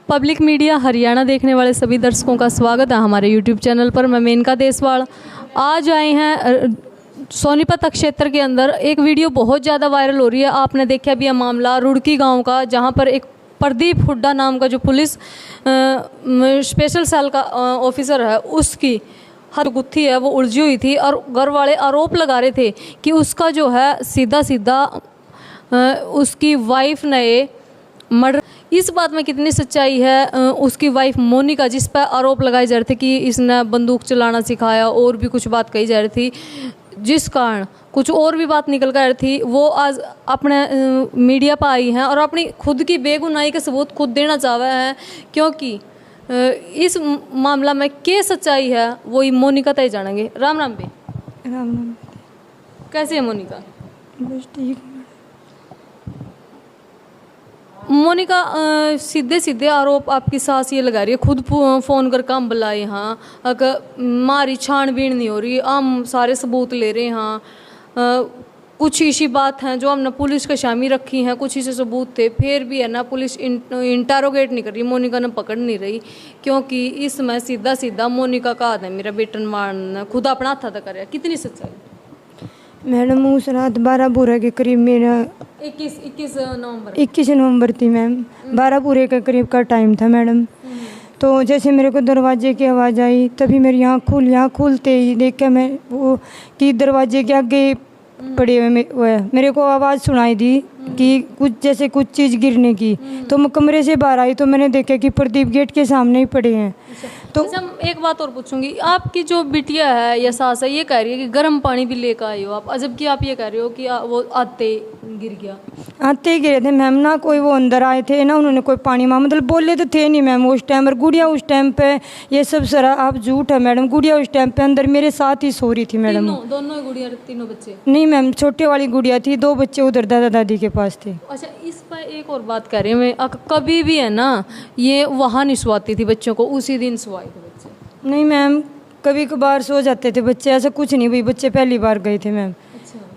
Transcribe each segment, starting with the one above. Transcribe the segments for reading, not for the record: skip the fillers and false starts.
Public media Haryana देखने वाले सभी दर्शकों का स्वागत है हमारे यूट्यूब चैनल पर। मैं मेनका देसवाल आज आए हैं सोनीपत क्षेत्र के अंदर। एक वीडियो बहुत ज़्यादा वायरल हो रही है, आपने देखा भी है मामला रुड़की गांव का, जहां पर एक प्रदीप हुड्डा नाम का जो पुलिस स्पेशल सेल का ऑफिसर है, उसकी हर गुत्थी है वो उलझी हुई थी और घर वाले आरोप लगा रहे थे कि उसका जो है सीधा सीधा उसकी वाइफ ने मर्डर। इस बात में कितनी सच्चाई है? उसकी वाइफ मोनिका, जिस पर आरोप लगाए जा रहे थे कि इसने बंदूक चलाना सिखाया और भी कुछ बात कही जा रही थी, जिस कारण कुछ और भी बात निकल कर थी, वो आज अपने मीडिया पर आई हैं और अपनी खुद की बेगुनाही के सबूत खुद देना चाह रहे हैं, क्योंकि इस मामला में क्या सच्चाई है वो ही मोनिका तय जानेंगे। राम राम भी। राम राम। कैसे है मोनिका? बस ठीक। मोनिका, सीधे सीधे आरोप आपकी सास ये लगा रही है, खुद फ़ोन कर काम बुलाए, हाँ अगर हमारी छानबीन नहीं हो रही, हम सारे सबूत ले रहे हैं, हाँ कुछ इसी बात हैं जो हमने पुलिस के शामी रखी हैं, कुछ इसे सबूत थे, फिर भी है ना पुलिस इंटरोगेट नहीं कर रही, मोनिका ने पकड़ नहीं रही, क्योंकि इसमें सीधा सीधा मोनिका का हाथ है, मेरा बेटन मारना खुद अपना हाथ था कर। कितनी सच्चाई? मैडम उस रात 12 पूरे के करीब मेरा 21 नवंबर थी मैम, 12 पूरे के करीब का टाइम था मैडम। तो जैसे मेरे को दरवाजे की आवाज़ आई, तभी मेरी आँख खुलते ही देखा मैं वो कि दरवाजे के आगे पड़े हुए मेरे को आवाज़ सुनाई दी कि जैसे कुछ चीज़ गिरने की। तो मैं कमरे से बाहर आई तो मैंने देखा कि प्रदीप गेट के सामने ही पड़े हैं। तो एक बात और पूछूंगी, आपकी जो बिटिया है या सास है, ये कह रही है कि गर्म पानी भी लेकर आए हो आप, जबकि आप ये कह रहे हो कि वो आते गिर गया। आते ही गिरे थे मैम, ना कोई वो अंदर आए थे ना उन्होंने कोई पानी मतलब बोले तो थे नहीं मैम उस टाइम। और गुड़िया उस टाइम पे, ये सब सर आप झूठ है मैडम, गुड़िया उस टाइम पे अंदर मेरे साथ ही सो रही थी मैडम। दोनों गुड़िया, तीनों बच्चे? नहीं मैम, छोटे वाली गुड़िया थी, 2 बच्चे उधर दादा दादी के पास थे। अच्छा, इस पर एक और बात कर रही हूँ मैं, कभी भी है ना ये वहाँ नहीं सुवाती थी बच्चों को, उसी दिन सुवाए थे बच्चे? नहीं मैम, कभी कभार सो जाते थे बच्चे, ऐसा कुछ नहीं भाई, बच्चे पहली बार गए थे मैम।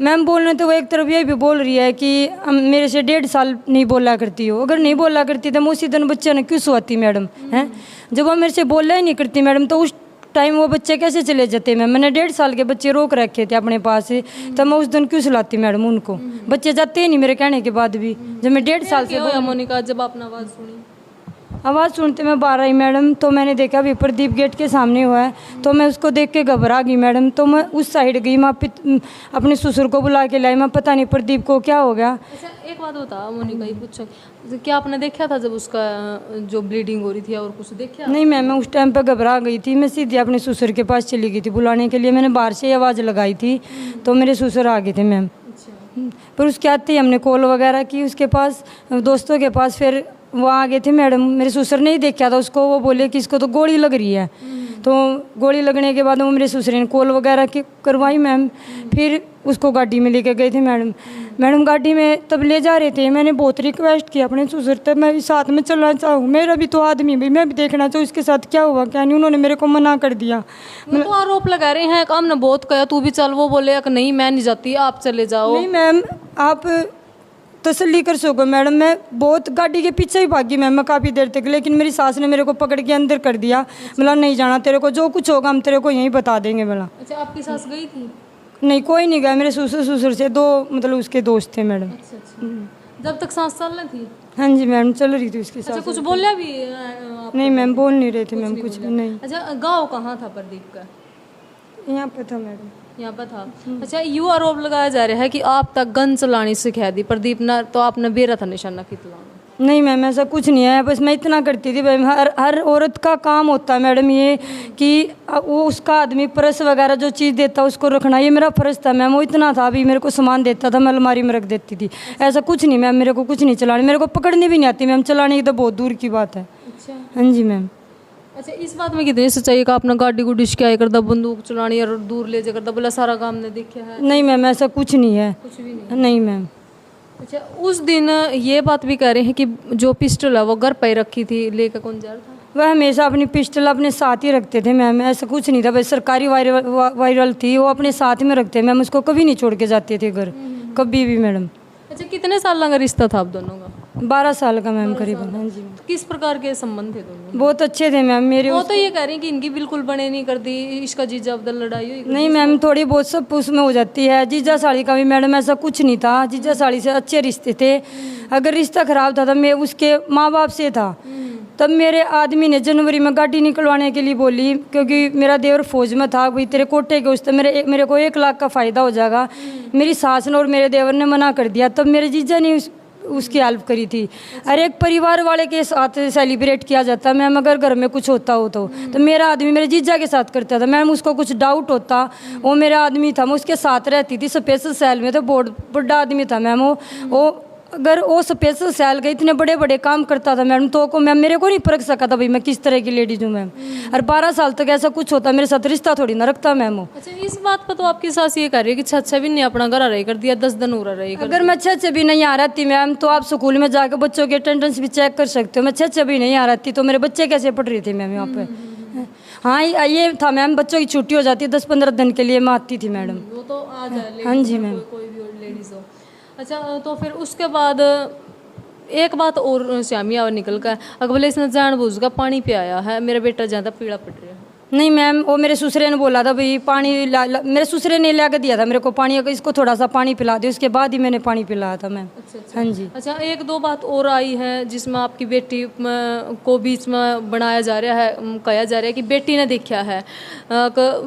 मैम बोलने तो वो एक तरफ ये भी बोल रही है कि मेरे से 1.5 साल नहीं बोला करती हो, अगर नहीं बोला करती तो मैं उसी दिन बच्चे ने क्यों सुवाती मैडम हैं? जब वो मेरे से बोला ही नहीं करती मैडम, तो उस टाइम वो बच्चे कैसे चले जाते मैम? मैंने 1.5 साल के बच्चे रोक रखे थे अपने पास से, तो मैं उस दिन क्यों सुलाती मैडम उनको? बच्चे जाते ही नहीं मेरे कहने के बाद भी, जब मैं 1.5 साल से। मोनिका, जब आपने आवाज़ सुनी? आवाज़ सुनते मैं बाहर आई मैडम, तो मैंने देखा अभी प्रदीप गेट के सामने हुआ है, तो मैं उसको देख के घबरा गई मैडम। तो मैं उस साइड गई, मैं अपने ससुर को बुला के लाई, मैं पता नहीं प्रदीप को क्या हो गया। अच्छा, एक बात बता मोनिका, ये पूछो क्या आपने देखा था जब उसका जो ब्लीडिंग हो रही थी, और कुछ देखा? नहीं मैम, मैं उस टाइम पे घबरा गई थी, मैं सीधे अपने ससुर के पास चली गई थी बुलाने के लिए। मैंने बाहर से आवाज़ लगाई थी तो मेरे ससुर आ गए थे मैम। पर उसके आते ही हमने कॉल वगैरह की उसके पास, दोस्तों के पास, फिर वो आ गए थे मैडम। मेरे ससुर ने ही देखा था उसको, वो बोले कि इसको तो गोली लग रही है। तो गोली लगने के बाद वो मेरे ससुर ने कॉल वगैरह करवाई मैम, फिर उसको गाड़ी में लेके गए थे मैडम गाड़ी में तब ले जा रहे थे, मैंने बहुत रिक्वेस्ट किया अपने ससुर से, मैं भी साथ में चलना चाहूँ, मेरा भी तो आदमी भी, मैं भी देखना चाहूँ इसके साथ क्या हुआ क्या नहीं। उन्होंने मेरे को मना कर दिया। तो आरोप लगा रहे हैं, हमने बहुत कहा तू भी चल, वो बोले कि नहीं मैं नहीं जाती, आप चले जाओ। नहीं मैम, आप तसल्ली कर सको मैडम, मैं बहुत गाड़ी के पीछे ही भागी मैम, मैं काफ़ी देर तक, लेकिन मेरी सास ने मेरे को पकड़ के अंदर कर दिया। बोला नहीं जाना तेरे को, जो कुछ होगा हम तेरे को यहीं बता देंगे। बोला। अच्छा, आपकी सास गई थी? नहीं, कोई नहीं गया, मेरे ससुर से 2 मतलब उसके दोस्त थे मैडम। अच्छा। जब तक सांस चल रही थी? हाँ जी मैम, चल रही थी उसके साथ। अच्छा, कुछ बोला भी? नहीं मैम, बोल नहीं रहे थे मैम, कुछ भी नहीं। अच्छा, गाँव कहाँ था प्रदीप का? यहाँ पे था मैडम, यहाँ पर था। अच्छा, यूँ आरोप लगाया जा रहा है कि आप तक गन चलानी सिखा दी प्रदीप ने, तो आपने बेरा था निशाना खिंचवाना? नहीं मैम, ऐसा कुछ नहीं है, बस मैं इतना करती थी मैम, हर औरत का काम होता है मैडम ये कि वो उसका आदमी पर्स वगैरह जो चीज़ देता उसको रखना, ये मेरा फ़र्ज़ था मैम। वो इतना था, अभी मेरे को सामान देता था, मैं अलमारी में रख देती थी। ऐसा कुछ नहीं मैम, मेरे को कुछ नहीं चलाने, मेरे को पकड़नी भी नहीं आती मैम, चलाने की तो बहुत दूर की बात है। अच्छा। हाँ जी मैम। अच्छा, इस बात में कितनी सच्चाई है कि आपने गाड़ी गुडी शिकायत करता, बंदूक चलानी और दूर ले जा करता, बोला सारा काम ने देखा है? नहीं मैम, ऐसा कुछ नहीं है। कुछ भी नहीं? नहीं मैम। अच्छा, उस दिन ये बात भी कह रहे हैं कि जो पिस्टल है वो घर पे रखी थी, लेकर कौन जा रहा था? वह हमेशा अपनी पिस्टल अपने साथ ही रखते थे मैम, ऐसा कुछ नहीं था, बस सरकारी वायरल थी, वो अपने साथ में रखते मैम, उसको कभी नहीं छोड़ के जाते थे घर, कभी भी मैडम। अच्छा, कितने साल लगा रिश्ता था आप दोनों का? 12 साल का मैम करीबन। हाँ जी। किस प्रकार के संबंध थे दोनों? बहुत अच्छे थे मैम मेरे। वो तो ये कह रही हैं कि इनकी बिल्कुल बने नहीं करती, इसका जीजा अब्दुल लड़ाई हुई। नहीं मैम, थोड़ी बहुत सब उसमें हो जाती है। जीजा साड़ी का भी मैडम ऐसा कुछ नहीं था, जीजा साड़ी से अच्छे रिश्ते थे। अगर रिश्ता खराब था तो मैं उसके माँ बाप से था। तब मेरे आदमी ने जनवरी में गाड़ी निकलवाने के लिए बोली, क्योंकि मेरा देवर फौज में था। भाई तेरे कोटे के उस तो मेरे को 1 लाख का फ़ायदा हो जाएगा। मेरी सास ने और मेरे देवर ने मना कर दिया। तब मेरे जीजा ने उसकी हेल्प करी थी। हर एक परिवार वाले के साथ सेलिब्रेट किया जाता है मैम। अगर घर में कुछ होता हो तो मेरा आदमी मेरे जीजा के साथ करता था मैम। उसको कुछ डाउट होता, वो मेरा आदमी था, मैं उसके साथ रहती थी। स्पेशल सेल में तो बहुत बड़ा आदमी था मैम वो अगर वो स्पेशल सेल के इतने बड़े बड़े काम करता था मैम, तो को मैम मेरे को नहीं परख सका था भाई मैं किस तरह की लेडीज हूँ मैम। और 12 साल तक ऐसा कुछ होता मेरे साथ, रिश्ता थोड़ी ना रखता मैम वो। अच्छा, इस बात पर तो आपकी सास ये कह रही है कि 6 भी नहीं अपना घर आ रही कर दिया, 10 दिन हो रही कर। अगर मैं 6 भी नहीं आ रही मैम तो आप स्कूल में जाकर बच्चों की अटेंडेंस भी चेक कर सकते हो। मैं 6 भी नहीं आ रही तो मेरे बच्चे कैसे पढ़ रहे थे मैम यहाँ पे। हाँ ये था मैम, बच्चों की छुट्टी हो जाती है 10-15 दिन के लिए मैं आती थी मैडम। वो तो आ जाए। हाँ जी मैम। कोई भी लेडीज हो। अच्छा, तो फिर उसके बाद एक बात और श्यामी और निकल कर अकबले इसने जानबूझ का पानी पियाया है, मेरा बेटा ज़्यादा पीड़ा पड़ रहा है। नहीं मैम, वो मेरे ससुरे ने बोला था भाई पानी मेरे ससुरे ने ला के दिया था मेरे को पानी, अगर इसको थोड़ा सा पानी पिला दे, उसके बाद ही मैंने पानी पिलाया था मैम। अच्छा। हाँ जी। अच्छा, 1-2 बात और आई है जिसमें आपकी बेटी को बीच में बनाया जा रहा है, कहा जा रहा है कि बेटी ने देखा है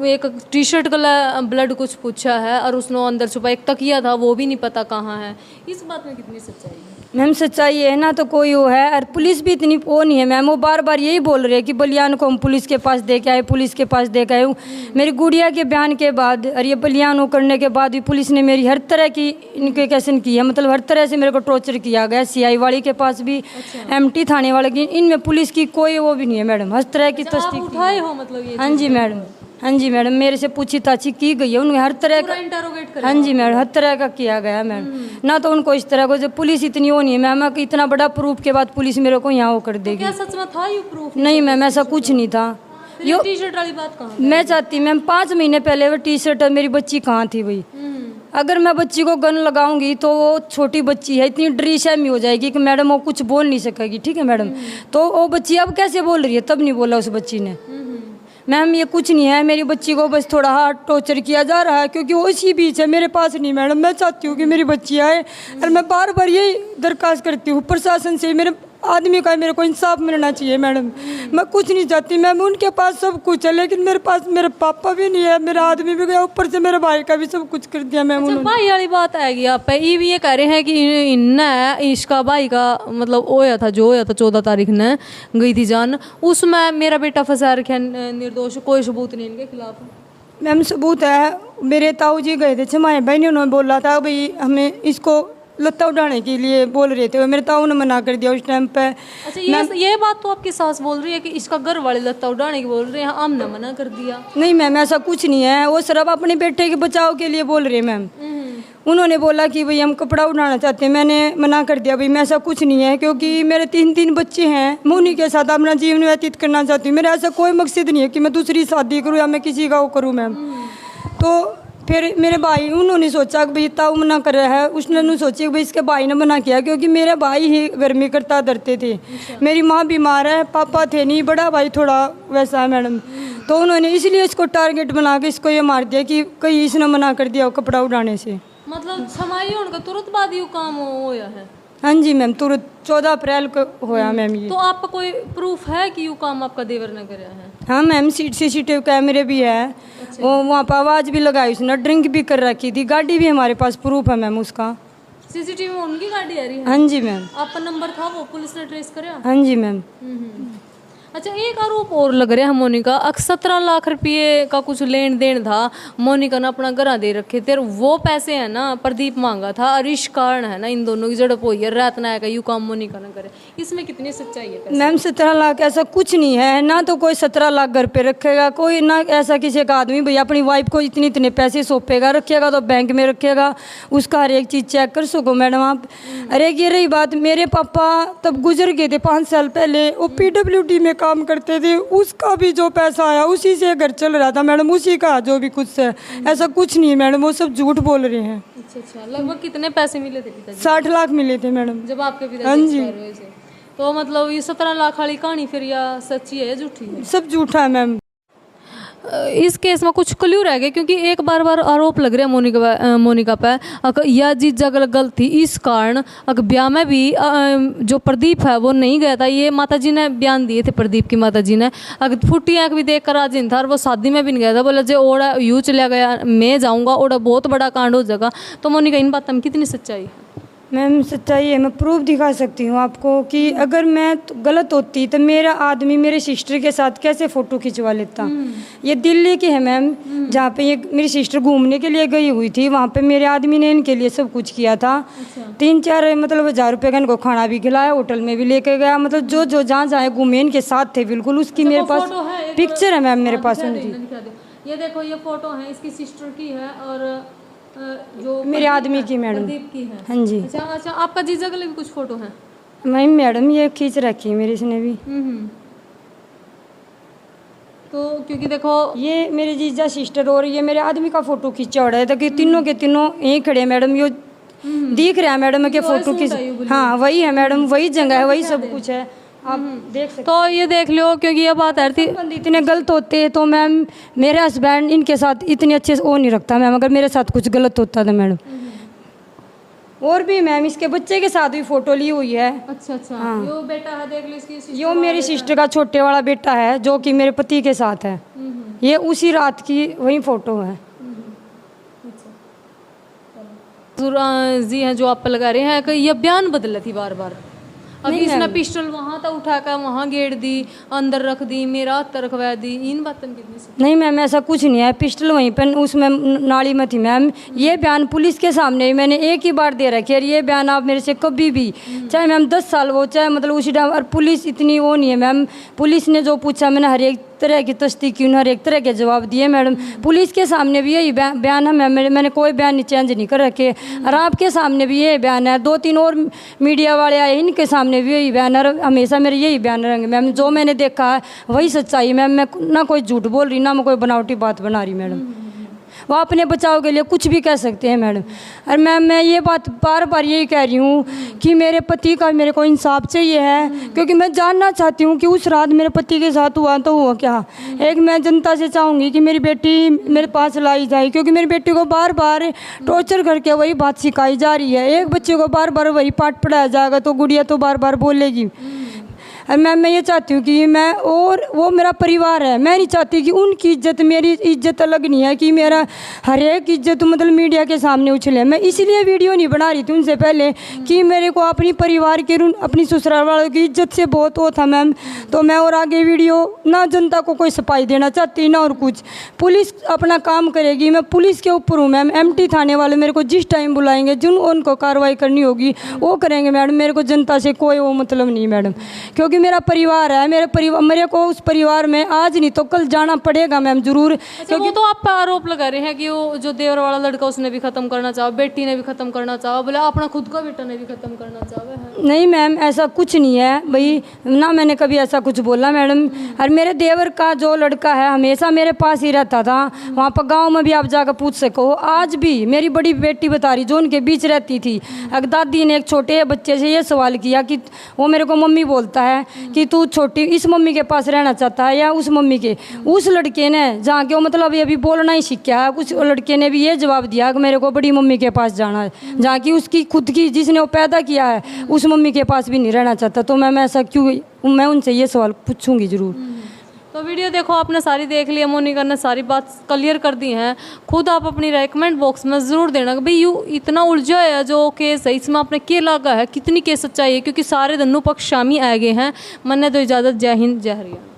एक टी शर्ट का ब्लड कुछ पूछा है और उसने अंदर छुपा एक तकिया था, वो भी नहीं पता कहाँ है। इस बात में कितनी सच्चाई है? मैम सच्चाई है ना तो कोई वो है, और पुलिस भी इतनी वो नहीं है मैम। वो बार बार यही बोल रहे हैं कि बलियान को हम पुलिस के पास दे के आए, पुलिस के पास दे के आए। मेरी गुड़िया के बयान के बाद और ये बलियान करने के बाद भी पुलिस ने मेरी हर तरह की इन्वेस्टिगेशन की है, मतलब हर तरह से मेरे को टॉर्चर किया गया। CI वाली के पास भी, MT थाने वाले की, इनमें पुलिस की कोई वो भी नहीं है मैडम। हर तरह की तस्दीक उठाए हो मतलब ये? हाँ जी मैडम। हाँ जी मैडम, मेरे से पूछी ताछी की गई है, उन्हें हर तरह का इंटरोगेट कर। हाँ जी मैडम, हर तरह का किया गया मैम। ना तो उनको इस तरह को, जो पुलिस इतनी वो नहीं है मैम कि इतना बड़ा प्रूफ के बाद पुलिस मेरे को यहाँ वो कर देगी। क्या सच में था ये प्रूफ? नहीं मैम, ऐसा कुछ नहीं था। यो टी शर्ट वाली बात कहाँ? मैं चाहती मैम 5 महीने पहले वो T-शर्ट मेरी बच्ची कहाँ थी भाई। अगर मैं बच्ची को गन लगाऊंगी तो वो छोटी बच्ची है, इतनी डरी सहमी हो जाएगी कि मैडम वो कुछ बोल नहीं सकेगी। ठीक है मैडम, तो वो बच्ची अब कैसे बोल रही है, तब नहीं बोला उस बच्ची ने। मैम ये कुछ नहीं है, मेरी बच्ची को बस थोड़ा हार्ड टॉर्चर किया जा रहा है, क्योंकि वो इसी बीच है, मेरे पास नहीं मैडम। मैं चाहती हूँ कि मेरी बच्ची आए, और मैं बार बार यही दरख्वास्त करती हूँ प्रशासन से, मेरे आदमी का मेरे को इंसाफ मिलना चाहिए मैडम। मैं कुछ नहीं चाहती मैम, उनके पास सब कुछ है लेकिन मेरे पास मेरे पापा भी नहीं है, मेरा आदमी भी गया, ऊपर से मेरे भाई का भी सब कुछ कर दिया मैम। अच्छा, भाई वाली बात आएगी आप पे। ये भी ये कह रहे हैं कि इनने इसका भाई का मतलब होया था, जो होया था 14 तारीख ने गई थी जान, उसमें मेरा बेटा फंसा रखा निर्दोष, कोई सबूत नहीं इनके खिलाफ। मैम सबूत है, मेरे ताऊ जी गए थे छमाए भाई ने, उन्होंने बोला था भाई हमें इसको लत्ता उठाने के लिए बोल रहे थे, मेरे ताऊ ने मना कर दिया उस टाइम पे। अच्छा, ये बात तो आपकी सास बोल रही है कि इसका घर वाले लत्ता उठाने की बोल रहे हैं, हमने मना कर दिया। नहीं मैम, ऐसा कुछ नहीं है, वो सिर्फ अपने बेटे के बचाव के लिए बोल रहे मैम। उन्होंने बोला कि भाई हम कपड़ा उठाना चाहते हैं, मैंने मना कर दिया भाई मैं ऐसा कुछ नहीं है, क्योंकि मेरे 3 बच्चे हैं, मैं उन्हीं के साथ अपना जीवन व्यतीत करना चाहती हूँ। मेरा ऐसा कोई मकसद नहीं है कि मैं दूसरी शादी करूँ या मैं किसी का वो करूँ मैम। तो फिर मेरे भाई उन्होंने सोचा कि भाई ताऊ मना कर रहा है, उसने नहीं सोची कि भाई इसके भाई ने मना किया, क्योंकि मेरे भाई ही गर्मी करता डरते थे। मेरी माँ बीमार है, पापा थे नहीं, बड़ा भाई थोड़ा वैसा है मैडम। तो उन्होंने इसलिए इसको टारगेट बना के इसको ये मार दिया कि कहीं इसने मना कर दिया कपड़ा उड़ाने से। मतलब छमाई उनका तुरंत बाद ही काम होया है? हाँ जी मैम, तुरंत 14 अप्रैल को होया मैम ये। तो आपका कोई प्रूफ है कि यू काम आपका देवर ने कराया है? हाँ मैम, CCTV कैमरे भी है। अच्छा। वो वहाँ पर आवाज़ भी लगाई उसने, ड्रिंक भी कर रखी थी, गाड़ी भी हमारे पास प्रूफ है मैम उसका। CCTV में उनकी गाड़ी आ रही है? हाँ जी मैम। आपका नंबर था, वो पुलिस ने ट्रेस कराया? हाँ जी मैम। अच्छा, एक आरोप और लग रहा है मोनिका, 17 लाख रुपये का कुछ लेन देन था, मोनिका ने अपना घर दे रखे थे, वो पैसे है ना प्रदीप मांगा था, और इस कारण है ना इन दोनों की झड़प हुई है, रात ना आएगा यू काम मोनिका ने करे। इसमें कितनी सच्चाई है? मैम 17 लाख ऐसा कुछ नहीं है ना, तो कोई 17 लाख घर पे रखेगा कोई ना, ऐसा किसी का आदमी भैया अपनी वाइफ को इतने पैसे सौंपेगा, रखेगा तो बैंक में रखेगा, उसका हर एक चीज़ चेक कर सको मैडम आप। अरे ये रही बात, मेरे पापा तब गुजर गए थे 5 साल पहले, वो PWD में काम करते थे, उसका भी जो पैसा आया उसी से घर चल रहा था मैडम, उसी का जो भी कुछ है, ऐसा कुछ नहीं है मैडम, वो सब झूठ बोल रहे हैं। अच्छा, लगभग कितने पैसे मिले थे पिताजी 60 लाख मिले थे मैडम। जब आपके हाँ पिताजी जी। एक्सपायर हुए थे? तो मतलब ये 17 लाख वाली कहानी फिर या सच्ची है या झूठी है? सब झूठा है मैम। इस केस में कुछ क्ल्यू रह गए क्योंकि एक बार आरोप लग रहा है मोनिका पे यह जीजा गलत थी, इस कारण ब्याह में भी जो प्रदीप है वो नहीं गया था। ये माताजी ने बयान दिए थे, प्रदीप की माताजी ने फुटी आँख भी देख कर आज इन था और वो शादी में भी नहीं गया था। बोला जो ओड़ा यूँ चला गया मैं जाऊँगा, ओड़ा बहुत बड़ा कांड हो जाएगा। तो मोनिका इन बातों में कितनी सच्चाई है? मैम सच्चाई है, मैं प्रूफ दिखा सकती हूँ आपको कि अगर मैं गलत होती तो मेरा आदमी मेरे सिस्टर के साथ कैसे फ़ोटो खिंचवा लेता। ये दिल्ली की है मैम, जहाँ पे ये मेरी सिस्टर घूमने के लिए गई हुई थी, वहाँ पे मेरे आदमी ने इनके लिए सब कुछ किया था। 3-4 मतलब 1000 रुपये का इनको खाना भी खिलाया, होटल में भी लेके गया, मतलब जो जहाँ जहाँ घूमे इनके साथ थे बिल्कुल। उसकी मेरे पास पिक्चर है मैम, मेरे पास उनकी। ये देखो ये फोटो है, इसकी सिस्टर की है और जो मेरे आदमी की मैडम। प्रदीप की है। हाँ जी। अच्छा, आपका जीजा के लिए भी कुछ फोटो है? मैम मैडम ये खींच रखी है मेरी इसने भी। तो क्योंकि देखो ये मेरे जीजा सिस्टर और ये मेरे आदमी का फोटो खींचा हो रहा है, तो कि तीनों के तीनों यहीं खड़े हैं मैडम। ये दिख रहा है मैडम के फोटो की। हाँ वही है मैडम, वही जगह है, वही सब कुछ है, आप देख सकते। तो ये देख लो क्योंकि ये बात है थी इतने गलत होते हैं तो मैम मेरे हस्बैंड इनके साथ इतने अच्छे से वो नहीं रखता मैम, अगर मेरे साथ कुछ गलत होता था मैडम। और भी मैम इसके बच्चे के साथ भी फोटो ली हुई है। अच्छा हाँ। यो बेटा है, देख लो इसकी यो मेरी सिस्टर का छोटे वाला बेटा है जो कि मेरे पति के साथ है। ये उसी रात की वही फोटो है। जी हैं जो आप पे लगा रहे हैं कि ये बयान बदले थी बार बार। अभी इसने पिस्टल वहाँ तक उठाकर वहाँ गेड़ दी, अंदर रख दी, मेरा हाथ रखवा दी। इन बातों कितनी सच्चाई? नहीं मैम ऐसा कुछ नहीं है, पिस्टल वहीं पर उसमें नाली में थी मैम। ये बयान पुलिस के सामने मैंने एक ही बार दे रखी है। ये बयान आप मेरे से कभी भी चाहे मैम 10 साल वो चाहे मतलब उसी टाइम, और पुलिस इतनी वो नहीं है मैम। पुलिस ने जो पूछा मैंने हर एक तरह की तस्दीक की, हर एक तरह के जवाब दिए मैडम। पुलिस के सामने भी यही बयान है मैम, मैंने कोई बयान नहीं चेंज नहीं कर रखे। और आपके सामने भी यही बयान है, 2-3 और मीडिया वाले आए इनके सामने भी यही बयान है। हमेशा मेरे यही बयान रहेंगे मैम, जो मैंने देखा है वही सच्चाई मैम। मैं ना कोई झूठ बोल रही ना मैं कोई बनावटी बात बना रही मैडम। वो अपने बचाव के लिए कुछ भी कह सकते हैं मैडम। और मैम मैं ये बात बार बार यही कह रही हूँ कि मेरे पति का मेरे को इंसाफ चाहिए है, क्योंकि मैं जानना चाहती हूँ कि उस रात मेरे पति के साथ हुआ तो हुआ क्या। एक मैं जनता से चाहूँगी कि मेरी बेटी मेरे पास लाई जाए, क्योंकि मेरी बेटी को बार बार टॉर्चर करके वही बात सिखाई जा रही है। एक बच्चे को बार बार वही पाठ पढ़ाया जाएगा तो गुड़िया तो बार बार बोलेगी। और मैम मैं ये चाहती हूँ कि मैं और वो मेरा परिवार है, मैं नहीं चाहती कि उनकी इज्जत मेरी इज्जत अलग नहीं है कि मेरा हर एक इज्जत मतलब मीडिया के सामने उछले। मैं इसीलिए वीडियो नहीं बना रही थी उनसे पहले कि मेरे को अपनी परिवार के अपनी ससुराल वालों की इज्जत से बहुत वो था मैम। तो मैं और आगे वीडियो ना जनता को कोई सफाई देना चाहती ना और कुछ। पुलिस अपना काम करेगी, मैं पुलिस के ऊपर हूँ मैम। MT थाने वाले मेरे को जिस टाइम बुलाएंगे जिन उनको कार्रवाई करनी होगी वो करेंगे मैडम। मेरे को जनता से कोई वो मतलब नहीं मैडम, क्योंकि मेरा परिवार है। मेरे को उस परिवार में आज नहीं तो कल जाना पड़ेगा मैम जरूर। क्योंकि तो आप पर आरोप लगा रहे हैं कि वो जो देवर वाला लड़का उसने भी खत्म करना चाहा, बेटी ने भी खत्म करना चाहा, बोले अपना खुद का बेटा ने भी खत्म करना चाहा। नहीं मैम ऐसा कुछ नहीं है भाई, ना मैंने कभी ऐसा कुछ बोला मैडम। और मेरे देवर का जो लड़का है हमेशा मेरे पास ही रहता था, वहाँ पर गाँव में भी आप जाकर पूछ सको। आज भी मेरी बड़ी बेटी बता रही जो उनके बीच रहती थी, दादी ने एक छोटे बच्चे से ये सवाल किया कि वो मेरे को मम्मी बोलता है कि तू छोटी इस मम्मी के पास रहना चाहता है या उस मम्मी के। उस लड़के ने जहाँ के वो मतलब अभी बोलना ही सीखा है, उस लड़के ने भी ये जवाब दिया कि मेरे को बड़ी मम्मी के पास जाना है, जहाँ की उसकी खुद की जिसने वो पैदा किया है उस मम्मी के पास भी नहीं रहना चाहता। तो मैं ऐसा क्यों, मैं उनसे ये सवाल पूछूंगी जरूर। तो वीडियो देखो आपने सारी देख लिया, मोनिका ने सारी बात क्लियर कर दी हैं। खुद आप अपनी राय कमेंट बॉक्स में ज़रूर देना कि भाई यू इतना उलझा है जो केस है, इसमें आपने क्या लगा है, कितनी केस सच्चाई है, क्योंकि सारे दोनों पक्ष शामी आ गए हैं। मन ने तो इजाज़त, जय हिंद जय हरियाणा।